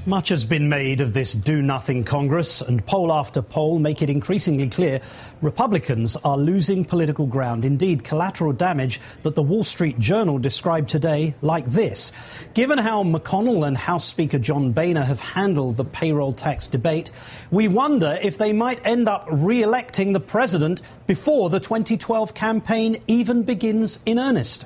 Much has been made of this do-nothing Congress, and poll after poll make it increasingly clear Republicans are losing political ground, indeed collateral damage that the Wall Street Journal described today like this. Given how McConnell and House Speaker John Boehner have handled the payroll tax debate, we wonder if they might end up re-electing the president before the 2012 campaign even begins in earnest.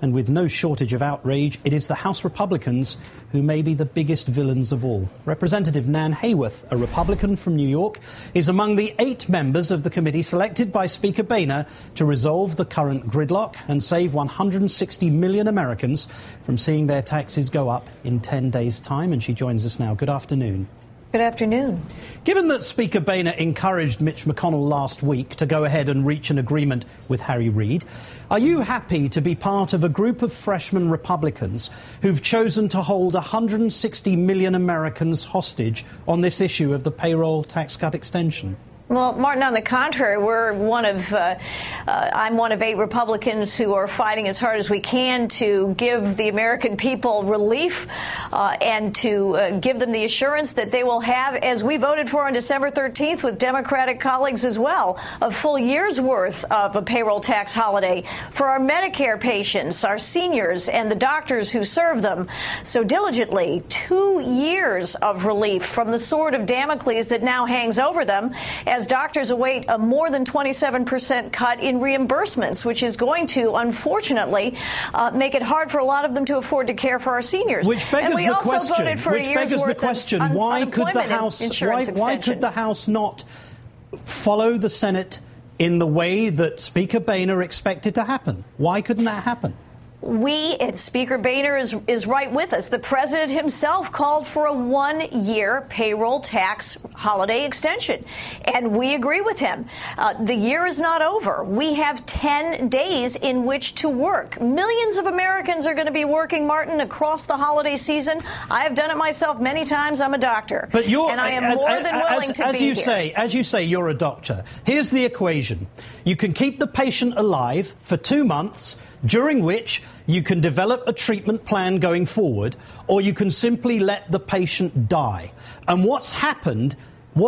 And with no shortage of outrage, it is the House Republicans who may be the biggest villains of all. Representative Nan Hayworth, a Republican from New York, is among the 8 members of the committee selected by Speaker Boehner to resolve the current gridlock and save 160 million Americans from seeing their taxes go up in 10 days' time. And she joins us now. Good afternoon. Good afternoon. Given that Speaker Boehner encouraged Mitch McConnell last week to go ahead and reach an agreement with Harry Reid, are you happy to be part of a group of freshman Republicans who've chosen to hold 160 million Americans hostage on this issue of the payroll tax cut extension? Well, Martin, on the contrary, I'm one of 8 Republicans who are fighting as hard as we can to give the American people relief and to give them the assurance that they will have, as we voted for on December 13th with Democratic colleagues as well, a full year's worth of a payroll tax holiday for our Medicare patients, our seniors, and the doctors who serve them so diligently. 2 years of relief from the sword of Damocles that now hangs over them as doctors await a more than 27% cut in reimbursements, which is going to, unfortunately, make it hard for a lot of them to afford to care for our seniors. Which beggars the question, why could the House not follow the Senate in the way that Speaker Boehner expected to happen? Why couldn't that happen? Speaker Boehner is right with us. The president himself called for a 1-year payroll tax holiday extension, and we agree with him. The year is not over. We have 10 days in which to work. Millions of Americans are going to be working, Martin, across the holiday season. I have done it myself many times. I'm a doctor. But and I am more than willing to be here. As you say, you're a doctor. Here's the equation. You can keep the patient alive for 2 months, during which you can develop a treatment plan going forward, or you can simply let the patient die. And what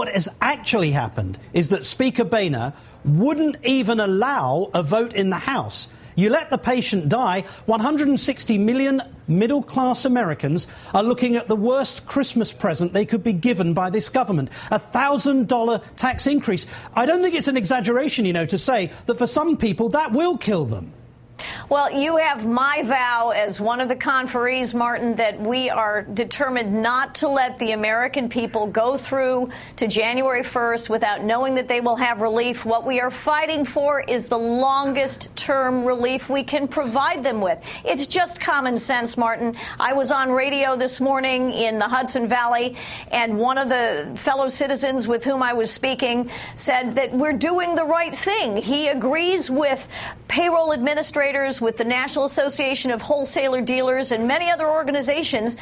has actually happened, is that Speaker Boehner wouldn't even allow a vote in the House. You let the patient die, 160 million middle-class Americans are looking at the worst Christmas present they could be given by this government, a $1,000 tax increase. I don't think it's an exaggeration, to say that for some people that will kill them. Well, you have my vow as one of the conferees, Martin, that we are determined not to let the American people go through to January 1st without knowing that they will have relief. What we are fighting for is the longest term relief we can provide them with. It's just common sense, Martin. I was on radio this morning in the Hudson Valley, and one of the fellow citizens with whom I was speaking said that we're doing the right thing. He agrees with payroll administrators, with the National Association of Wholesaler Dealers and many other organizations,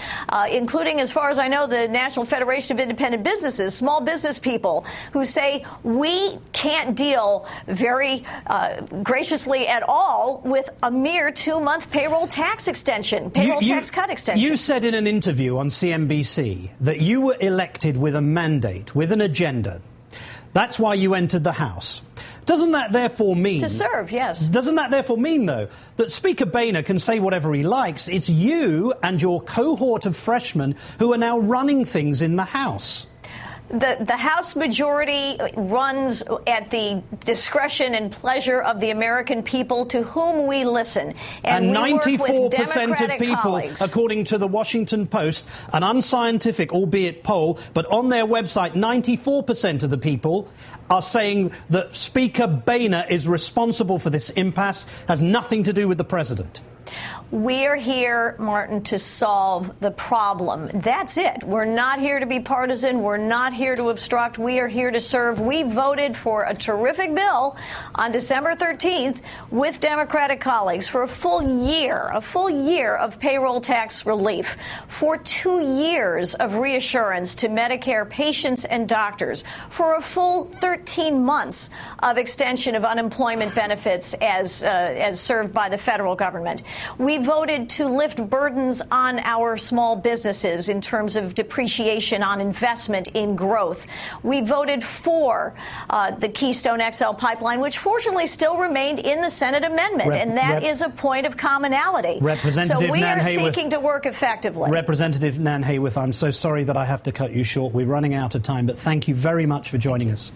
including, as far as I know, the National Federation of Independent Businesses, small business people, who say we can't deal very graciously at all with a mere 2-month payroll tax extension, tax cut extension. You said in an interview on CNBC that you were elected with a mandate, with an agenda. That's why you entered the House. Doesn't that therefore mean... To serve, yes. Doesn't that therefore mean, though, that Speaker Boehner can say whatever he likes? It's you and your cohort of freshmen who are now running things in the House. The House majority runs at the discretion and pleasure of the American people, to whom we listen. And 94% of people, colleagues, according to the Washington Post, an unscientific, albeit poll, but on their website, 94% of the people are saying that Speaker Boehner is responsible for this impasse, has nothing to do with the president. We're here, Martin, to solve the problem. That's it. We're not here to be partisan. We're not here to obstruct. We are here to serve. We voted for a terrific bill on December 13th with Democratic colleagues for a full year of payroll tax relief, for 2 years of reassurance to Medicare patients and doctors, for a full 13 months of extension of unemployment benefits as served by the federal government. We voted to lift burdens on our small businesses in terms of depreciation on investment in growth. We voted for the Keystone XL pipeline, which fortunately still remained in the Senate amendment, and that is a point of commonality. So we are seeking to work effectively. Representative Nan Hayworth, I'm so sorry that I have to cut you short. We're running out of time, but thank you very much for joining us.